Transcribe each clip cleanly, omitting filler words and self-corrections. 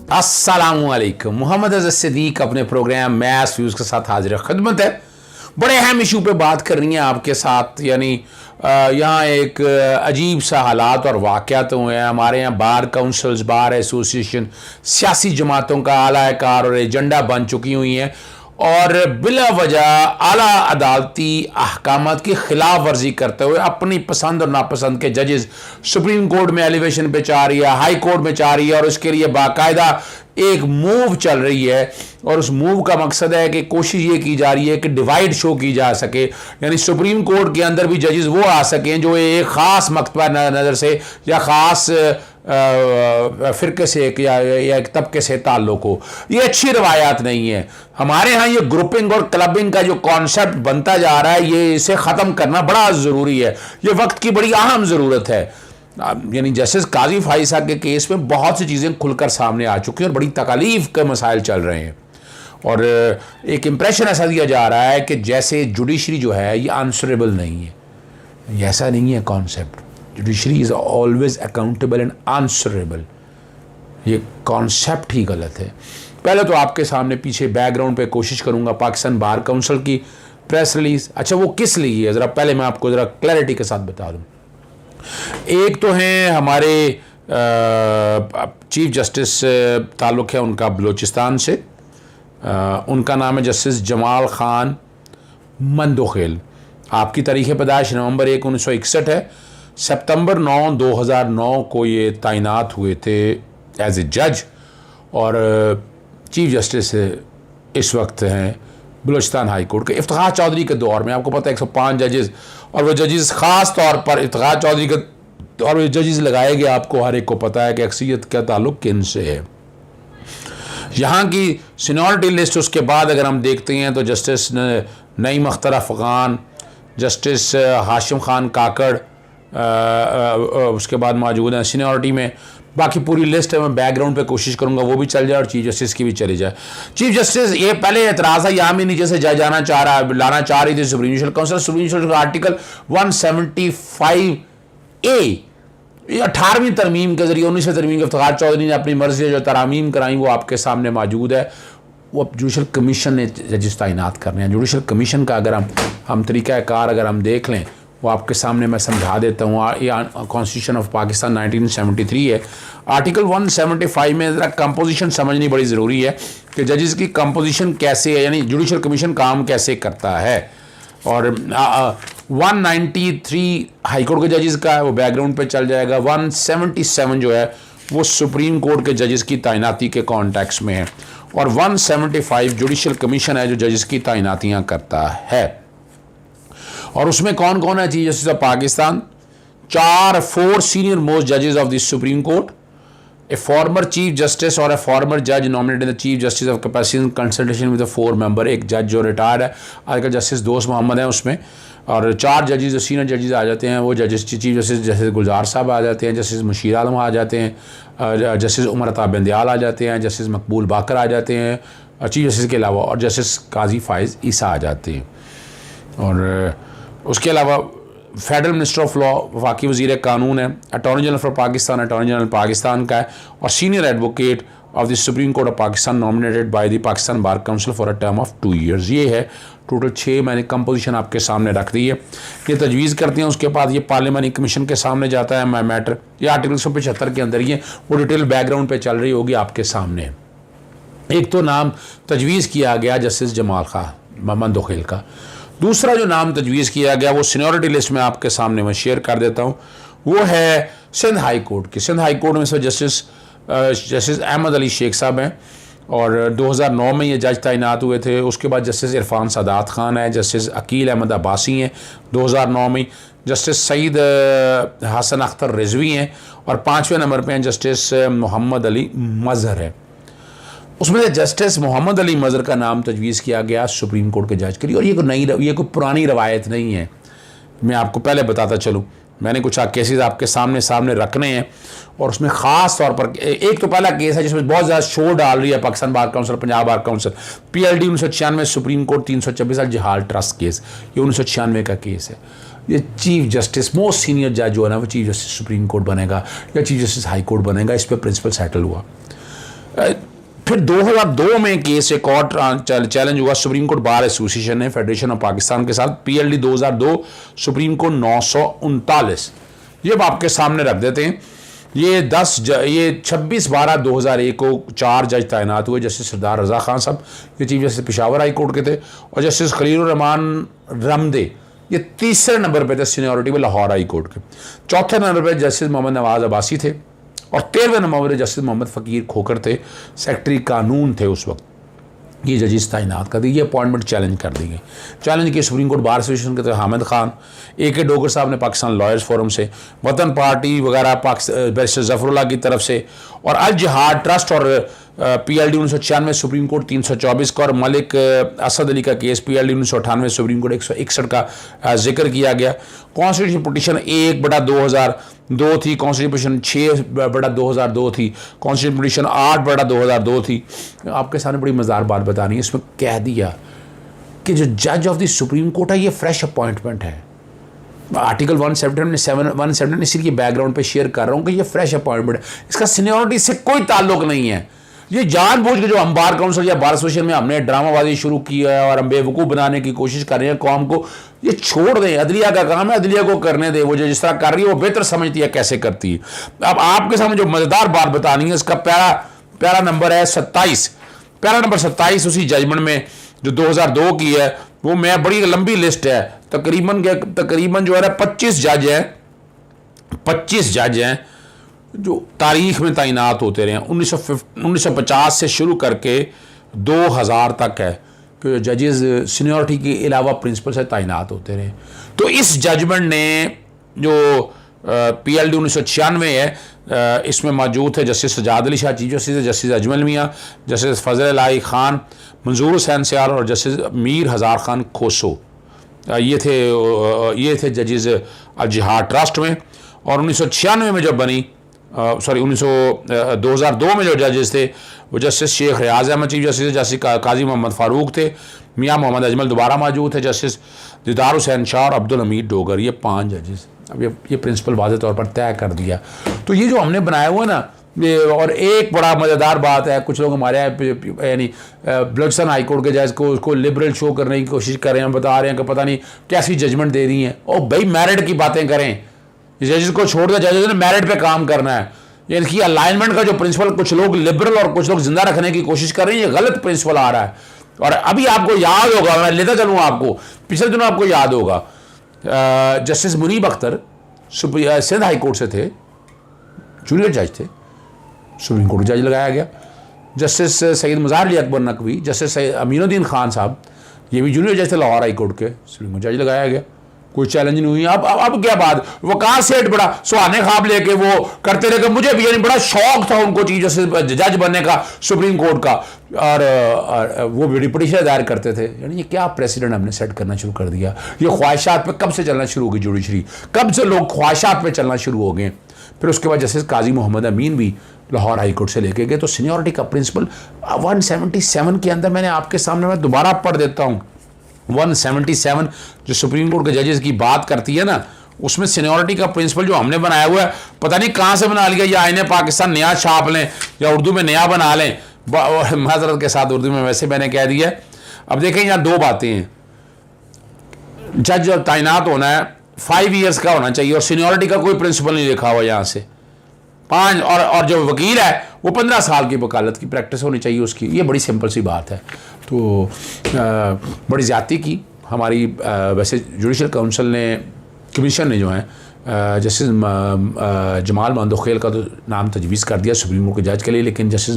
अस्सलामुअलैकुम। मोहम्मद अज़ सिद्दीक अपने प्रोग्राम मैथ्स व्यूज़ के साथ हाजिर खिदमत है। बड़े अहम इशू पे बात करनी है आपके साथ, यानी यहाँ एक अजीब सा हालात और वाक़यात हुए हैं। हमारे यहाँ बार काउंसिल्स, बार एसोसिएशन सियासी जमातों का आला कार और एजेंडा बन चुकी हुई हैं और बिला वजह आला अदालती अहकामात की खिलाफ वर्जी करते हुए अपनी पसंद और नापसंद के जजेस सुप्रीम कोर्ट में एलिवेशन पे चाह रही है, हाई कोर्ट में चाह रही है और उसके लिए बाकायदा एक मूव चल रही है। और उस मूव का मकसद है कि कोशिश ये की जा रही है कि डिवाइड शो की जा सके, यानी सुप्रीम कोर्ट के अंदर भी जजेस वो आ सकें जो एक ख़ास मकतबा नज़र से या ख़ास फ़िरके से या एक तबके से ताल्लुक़ हो। ये अच्छी रवायात नहीं है। हमारे यहाँ ये ग्रुपिंग और क्लबिंग का जो कॉन्सेप्ट बनता जा रहा है, ये इसे ख़त्म करना बड़ा ज़रूरी है। ये वक्त की बड़ी अहम ज़रूरत है। यानी जस्टिस काजी फाइसा के केस में बहुत सी चीज़ें खुलकर सामने आ चुकी हैं और बड़ी तकालीफ के मसाइल चल रहे हैं और एक इम्प्रेशन ऐसा दिया जा रहा है कि जैसे जुडिशरी जो है ये आंसरेबल नहीं है। ऐसा नहीं है concept. Judiciary is always accountable and answerable. ये कॉन्सेप्ट ही गलत है। पहले तो आपके सामने पीछे बैकग्राउंड पे कोशिश करूँगा पाकिस्तान बार काउंसिल की प्रेस रिलीज़। अच्छा, वो किस लिए है ज़रा पहले मैं आपको ज़रा क्लैरिटी के साथ बता दूँ। एक तो हैं हमारे चीफ जस्टिस ताल्लुक़ है उनका बलूचिस्तान से, उनका नाम है जस्टिस जमाल ख़ान मंदोखेल। आपकी तारीख़ पैदाइश नवंबर 1, 1961 है। सितंबर 9, 2009 को ये तैनात हुए थे एज ए जज और चीफ जस्टिस इस वक्त हैं बलूचिस्तान हाई कोर्ट के। इफ्तिखार चौधरी के दौर में आपको पता है 105 जजेस और वो जजेस ख़ास तौर पर इफ्तिखार चौधरी के दौर में जजेस लगाए गए। आपको हर एक को पता है कि अक्सरियत का ताल्लुक़ किन से है। यहाँ की सीनियरिटी लिस्ट उसके बाद अगर हम देखते हैं तो जस्टिस नईम अख्तर अफ़गान, जस्टिस हाशिम खान काकड़ उसके बाद मौजूद हैं सीनियरिटी में। बाकी पूरी लिस्ट है, मैं बैकग्राउंड पे कोशिश करूंगा वो भी चल जाए और चीफ जस्टिस की भी चली जाए। चीफ जस्टिस ये पहले एतराज़ है यहाँ भी नीचे से जज लाना चाह रही थी supreme judicial council. Supreme judicial article 175A 18वीं तरमीम के जरिए 19वीं तरमीम के इफ्तिखार चौधरी ने अपनी मर्जी से जो तरामीम कराई वो आपके सामने मौजूद है। वो अब जुडिशल कमीशन ने जजेस तैनात करने हैं। जुडिशल कमीशन का अगर हम तरीक़ाकार अगर हम देख लें वो आपके सामने मैं समझा देता हूँ। ये कॉन्स्टिट्यूशन ऑफ पाकिस्तान 1973 है। आर्टिकल 175 में ज़रा कंपोजिशन समझनी बड़ी ज़रूरी है कि जजेस की कंपोजिशन कैसे है, यानी जुडिशल कमीशन काम कैसे करता है। और 193 हाई कोर्ट के जजेस का है, वो बैकग्राउंड पे चल जाएगा। 177 जो है वो सुप्रीम कोर्ट के जजेस की तैनाती के कॉन्टेक्स्ट में है और 175 जुडिशल कमीशन है जो जजेस की तैनातियाँ करता है। और उसमें कौन कौन है chief justice of Pakistan? 4 senior most जजेस of the supreme court, a former chief justice और ए फॉर्मर जज nominated the chief justice of capacity in consultation with 4 member. एक जज जो रिटायर्ड है आजकल जस्टिस दोस्त मोहम्मद हैं उसमें। और 4 जजेस जो सीनियर जजेस आ जाते हैं वो जजेस चीफ जस्टिस जस्टिस गुलजार साहब आ जाते हैं, जस्टिस मुशीर आलम आ जाते हैं, जस्टिस उमर अता बिंदयाल आ जाते हैं, जस्टिस मकबूल बाकर आ जाते हैं चीफ जस्टिस के अलावा, और जस्टिस काजी फाइज ईसा आ जाते हैं। और उसके अलावा फेडरल मिनिस्टर ऑफ लॉ वफाकी वज़ीर कानून है, attorney general for Pakistan attorney general Pakistan का है, और senior advocate of the supreme court of Pakistan nominated by the Pakistan bar council for a term of 2 years. ये है टोटल 6 मैंने कंपोजिशन आपके सामने रख दी है। ये तजवीज़ करते हैं, उसके बाद ये पार्लियामानी कमीशन के सामने जाता है मैटर। ये आर्टिकल 175 के अंदर ही है, वो डिटेल बैकग्राउंड पर चल रही होगी आपके सामने। एक तो नाम तजवीज़ किया गया जस्टिस जमाल खान मंदोखेल का। दूसरा जो नाम तजवीज़ किया गया वो सीनियरिटी लिस्ट में आपके सामने मैं शेयर कर देता हूँ, वो है सिंध हाई कोर्ट की। सिंध हाई कोर्ट में से जस्टिस अहमद अली शेख साहब हैं और 2009 में ये जज तैनात हुए थे। उसके बाद जस्टिस इरफान सादात खान है, जस्टिस अकील अहमद अब्बासी हैं 2009 में, जस्टिस सईद हसन अख्तर रिजवी हैं और 5वें नंबर पर हैं जस्टिस मोहम्मद अली मज़हर है। उसमें से जस्टिस मोहम्मद अली मज़हर का नाम तजवीज़ किया गया सुप्रीम कोर्ट के जज के लिए। और ये कोई पुरानी रवायत नहीं है, मैं आपको पहले बताता चलूँ। मैंने कुछ केसेस आपके सामने रखने हैं और उसमें ख़ास तौर पर एक तो पहला केस है जिसमें बहुत ज़्यादा शोर डाल रही है Pakistan bar council, Punjab bar council, PLD 1996 supreme court 326 जिहाल ट्रस्ट केस, ये 1996 का केस है। ये चीफ जस्टिस मोस्ट सीनियर जज जो है ना वो चीफ जस्टिस सुप्रीम कोर्ट बनेगा या चीफ जस्टिस हाई कोर्ट बनेगा, इस पर प्रिंसिपल सेटल हुआ। फिर 2002 में केस एक और चैलेंज हुआ सुप्रीम कोर्ट बार एसोसिएशन ने फेडरेशन ऑफ पाकिस्तान के साथ, PLD 2002 सुप्रीम कोर्ट 939। ये अब आपके सामने रख देते हैं। ये 26/12/2001 को 4 जज तैनात हुए। जस्टिस सरदार रज़ा खान साहब, ये chief justice Peshawar high court के थे, और जस्टिस खलीलुर रहमान रमदे ये तीसरे नंबर पे थे सीनियरिटी में लाहौर हाई कोर्ट के। चौथे नंबर पे जस्टिस मोहम्मद नवाज अब्बासी थे, और 13वें नंबर पर जस्टिस मोहम्मद फ़कीर खोखर थे, सेक्रेटरी कानून थे उस वक्त। ये जजेस तैनात कर दी, ये अपॉइंटमेंट चैलेंज कर दी गई। चैलेंज किए सुप्रीम कोर्ट बार एसोसिएशन के थे हामिद खान, AK डोगर साहब ने पाकिस्तान लॉयर्स फोरम से, वतन पार्टी वगैरह बैरिस्टर ज़फ़रुल्लाह की तरफ से, और अल जिहाद ट्रस्ट और PLD 1996 सुप्रीम कोर्ट 324 का, और मलिक असद अली का केस PLD 1998 सुप्रीम कोर्ट 161 का जिक्र किया गया। कॉन्स्टिट्यूशन पिटीशन 1/2002 थी, कॉन्स्टिट्यूशन 6/2002 थी, कॉन्स्टिट्यूशन पिटीशन 8/2002 थी। आपके सामने बड़ी मज़ेदार बात बतानी है, इसमें कह दिया कि जो जज ऑफ द सुप्रीम कोर्ट है ये फ्रेश अपॉइंटमेंट है। आर्टिकल 170 इसलिए बैकग्राउंड पे शेयर कर रहा हूँ कि ये फ्रेश अपॉइंटमेंट है, इसका सीनियरिटी से कोई ताल्लुक नहीं है। ये जानबूझ के जो हम बार काउंसिल या बार एसोसिएशन में हमने ड्रामाबाजी शुरू की है और हम बेवकूफ़ बनाने की कोशिश कर रहे हैं कौम को, ये छोड़ दें। अदलिया का काम है, अदलिया को करने दें। वो जो जिस तरह कर रही है वो बेहतर समझती है कैसे करती है। अब आपके सामने जो मज़ेदार बात बतानी है, इसका प्यारा नंबर है 27। प्यारा नंबर 27 उसी जजमेंट में जो 2002 की है, वो मैं बड़ी लंबी लिस्ट है, तकरीबन जो है 25 जज हैं जो तारीख में तैनात होते रहे हैं। 1950 से शुरू करके 2000 तक है कि जजेस सीनियरिटी के अलावा प्रिंसिपल से तैनात होते रहे। तो इस जजमेंट ने जो PLD 1996 है, इसमें मौजूद थे justice Sajjad Ali Shah chief justice, justice Ajmal Mian, justice फजल अलाई खान, मंजूर हुसैन सियार और जस्टिस मीर हज़ार खान खोसो। ये थे जजेस अल जिहाद ट्रस्ट में। और 1996 में जब बनी 2002 में जो जजेस थे वो जस्टिस शेख रियाज अहमद चीफ जस्टिस, जस्टिस काजी मोहम्मद फ़ारूक थे, मियाँ मोहम्मद अजमल दोबारा मौजूद थे, जस्टिस दीदार हुसैन शाह और अब्दुल हमीद डोगर, ये 5 जजेस। अब ये प्रिंसिपल वाज़े तौर पर तय कर दिया। तो ये जो हमने बनाया हुआ ना, ये और एक बड़ा मज़ेदार बात है, कुछ लोग हमारे यानी बलूचिस्तान हाई कोर्ट के जज को उसको लिबरल शो करने की कोशिश कर रहे हैं, बता रहे हैं कि पता नहीं कैसी जजमेंट दे रही हैं। ओ भाई, मेरिट की बातें करें, जजेस को छोड़ दे, जजेस ने मेरिट पे काम करना है। इनकी अलाइनमेंट का जो प्रिंसिपल कुछ लोग लिबरल और कुछ लोग जिंदा रखने की कोशिश कर रहे हैं, ये गलत प्रिंसिपल आ रहा है। और अभी आपको याद होगा, मैं लेता चलूँ आपको, पिछले दिनों आपको याद होगा justice Munib Akhtar Sindh high court से थे, जूनियर जज थे, सुप्रीम कोर्ट जज लगाया गया। जस्टिस सईद मज़ार अली अकबर नकवी, जस्टिस अमीनुद्दीन खान साहब, ये भी जूनियर जज थे लाहौर हाई कोर्ट के, सुप्रीम कोर्ट जज लगाया गया। कोई चैलेंज नहीं हुई। अब क्या बात, वो कहाँ सेठ बड़ा सुहाने ख्वाब लेके वो करते रहे कि मुझे भी यानी बड़ा शौक था उनको चीफ जस्टिस जज बनने का सुप्रीम कोर्ट का, और वो भी पिटीशन दायर करते थे। यानी ये क्या प्रेसिडेंट हमने सेट करना शुरू कर दिया। ये ख्वाहिशात पे कब से चलना शुरू होगी जुडिशरी, कब से लोग ख्वाहिशात पे चलना शुरू हो गए। फिर उसके बाद जस्टिस काजी मोहम्मद अमीन भी लाहौर हाई कोर्ट से लेके गए। तो सीनियरिटी का प्रिंसिपल 177 के अंदर मैंने आपके सामने मैं दोबारा पढ़ देता हूँ। 177 जो सुप्रीम कोर्ट के जजेस की बात करती है ना, उसमें सीनियरिटी का प्रिंसिपल जो हमने बनाया हुआ है, पता नहीं कहाँ से बना लिया, या आईने पाकिस्तान नया छाप लें या उर्दू में नया बना लें। माजरत के साथ उर्दू में वैसे मैंने कह दिया। अब देखें यहाँ 2 बातें हैं। जज तैनात होना है 5 ईयर्स का होना चाहिए, और सीनियरिटी का कोई प्रिंसिपल नहीं लिखा हुआ यहाँ से 5, और जो वकील है वो 15 साल की वकालत की प्रैक्टिस होनी चाहिए उसकी। ये बड़ी सिंपल सी बात है। तो बड़ी ज़्यादती की हमारी वैसे जुडिशल काउंसिल ने, कमीशन ने जो है जस्टिस जमाल मंदोखेल का तो नाम तजवीज़ कर दिया सुप्रीम कोर्ट के जज के लिए, लेकिन जस्टिस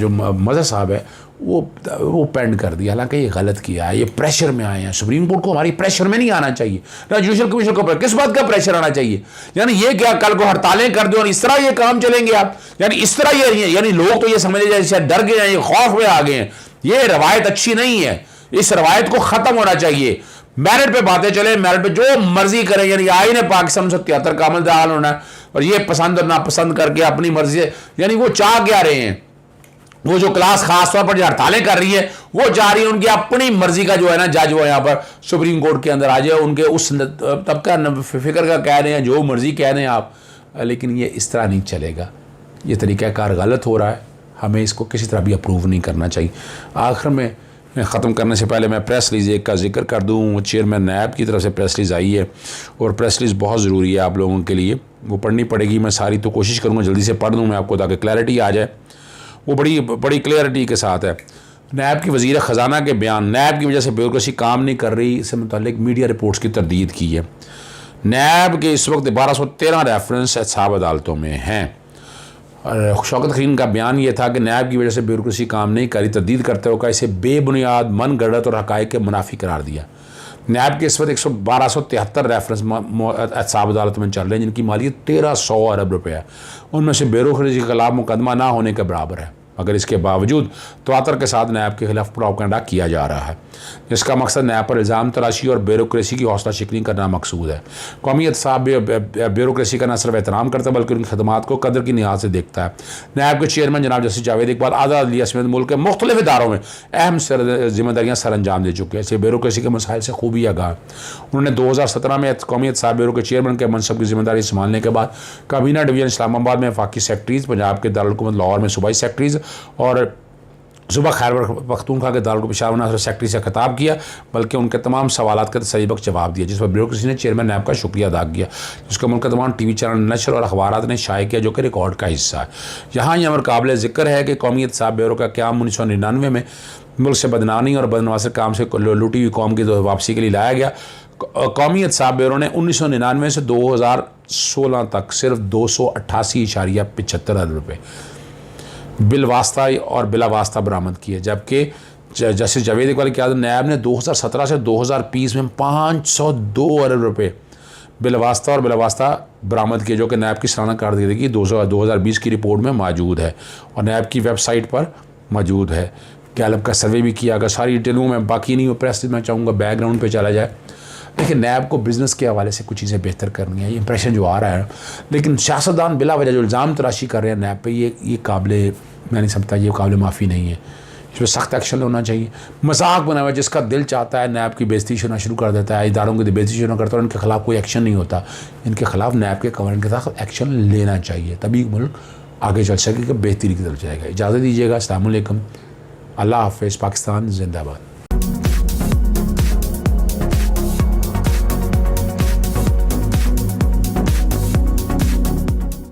जो मज़हर साहब है वो पेंड कर दिया। हालांकि ये गलत किया है, ये प्रेशर में आए हैं। सुप्रीम कोर्ट को हमारी प्रेशर में नहीं आना चाहिए ना, जुडिशल कमीशन को किस बात का प्रेशर आना चाहिए। यानी ये क्या कल को हड़तालें कर दो और इस तरह ये काम चलेंगे आप, यानी इस तरह ये, यानी लोग तो ये समझ जैसे डर गए हैं, ये खौफ में आ गए हैं। ये रवायत अच्छी नहीं है, इस रवायत को ख़त्म होना चाहिए। मेरिट पे बातें चले, मेरिट पे जो मर्जी करें। यानी आईन पाकिस्तान 1973 का अमल दाल होना है, और ये पसंद और नापसंद करके अपनी मर्जी से, यानी वो चाह क्या रहे हैं, वो जो क्लास खास तौर पर जो हड़तालें कर रही है वो जा रही है उनकी अपनी मर्जी का जो है ना जज वो यहाँ पर सुप्रीम कोर्ट के अंदर आ जाए, उनके उस तबका फिक्र का कह रहे हैं, जो मर्जी कह रहे हैं आप। लेकिन ये इस तरह नहीं चलेगा, ये तरीक़ाकार गलत हो रहा है। हमें इसको किसी तरह भी अप्रूव नहीं करना चाहिए। आखिर में ख़त्म करने से पहले मैं प्रेस रिलीज़ एक का जिक्र कर दूँ। चेयरमैन नैब की तरफ से प्रेस रिलीज़ आई है और प्रेस रिलीज़ बहुत ज़रूरी है आप लोगों के लिए, वो पढ़नी पड़ेगी। मैं सारी तो कोशिश करूँगा जल्दी से पढ़ दूँ मैं आपको ताकि क्लैरिटी आ जाए। वो बड़ी क्लैरिटी के साथ है। नैब की वज़ीर ख़जाना के बयान, नैब की वजह से ब्यूरोक्रेसी काम नहीं कर रही, इससे मुताल्लिक मीडिया रिपोर्ट्स की तरदीद की है। नैब के इस वक्त 1213 रेफरेंस एहतसाब अदालतों में हैं। और शौकत खलील का बयान ये था कि नैब की वजह से ब्यूरोक्रेसी काम नहीं करी, तरदीद करते हुए इसे बेबुनियाद, मन गढ़त और हक़ाइक़ के मुनाफी करार दिया। नैब के इस वक्त 1273 रेफरेंस एहतसाब अदालत में चल रहे हैं जिनकी मालियत 1300 अरब रुपये है। उनमें से ब्यूरोक्रेसी के खिलाफ मुकदमा ना होने के बराबर है, मगर इसके बावजूद तवातर के साथ नैब के खिलाफ प्रोपेगेंडा किया जा रहा है, जिसका मकसद नैब पर इल्ज़ाम तराशी और ब्यूरोक्रेसी की हौसला शिकनी करना मकसूद है। कौमी एहतसाब ब्यूरोक्रेसी का न सिर्फ एहतराम करता है बल्कि उनकी खदमात को कदर की निगाह से देखता है। नैब के चेयरमैन जनाब जस्टिस जावेद इकबाल आज़ाद अदलिया समेत मुल्क के मुख्तलिफ इदारों में अहम जिम्मेदारियाँ सर अंजाम दे चुके हैं, इससे ब्यूरोक्रेसी के मसाइल से खूबी आगाह। उन्होंने 2017 में कौमी एहतसाब ब्यूरो के चेयरमैन के मनसब की जिम्मेदारी संभालने के बाद काबीना डिवीज़न इस्लामाबाद में वफाकी सेक्रेटरीज़, पंजाब के दारुल हुकूमत लाहौर में सूबाई सेक्रेटरीज़ और सुबह खैबर पख्तूनख्वा के दारुल पेशावर में सेक्रेटरी से खिताब किया, बल्कि उनके तमाम सवालात का तसल्लीबख्श जवाब दिया, जिस पर ब्यूरोक्रेसी ने चेयरमैन नैब का शुक्रिया अदा किया, जिसका मुल्क के तमाम टीवी चैनल, नशर और अखबारात ने शाये किया, जो कि रिकॉर्ड का हिस्सा है। यहाँ यह अमर काबिल ज़िक्र है कि कौमी एहतसाब ब्यूरो का क़याम 1999 में मुल्क से बदनामी और बदनवासर काम से लूटी हुई कौम की वापसी के लिए लाया गया। कौमी एहतसाब ब्यूरो ने 1999 से 2016 तक सिर्फ 288.75 अरब रुपये बिलवास्ता और बिलावास्ता बरामद किए, जबकि जस्टिस जावेद इकबाल की क़यादत नैब ने 2017 से 2020 में 502 अरब रुपये बिलवास्ता और बिलावास्ता बरामद किए, जो कि नैब की सालाना कारकर्दगी 2020 की रिपोर्ट में मौजूद है और नैब की वेबसाइट पर मौजूद है। गैलप का सर्वे भी किया, अगर सारी डिटेलों में बाकी नहीं हो प्रेस मैं चाहूँगा बैकग्राउंड पे चला जाए। लेकिन नैब को बिज़नेस के हवाले से कुछ चीज़ें बेहतर करनी है, ये इंप्रेशन जो आ रहा है। लेकिन सियासतदान बिला वजह जो इल्ज़ाम तराशी कर रहे हैं नैब पे, ये काबिल मैं नहीं समझता, ये काबिल माफ़ी नहीं है, इसमें सख्त एक्शन होना चाहिए। मजाक बना हुआ जिसका दिल चाहता है नैब की बेइज्जती होना शुरू कर देता है, इदारों की बेइज्जती शुरू करता है, इनके खिलाफ कोई एक्शन नहीं होता। इनके खिलाफ नैब के कवानीन के साथ एक्शन लेना चाहिए, तभी मुल्क आगे चल सकेगा, बेहतरी की तरफ जाएगा। इजाज़त दीजिएगा, अस्सलाम वालेकुम, अल्लाह हाफ़िज़, पाकिस्तान जिंदाबाद।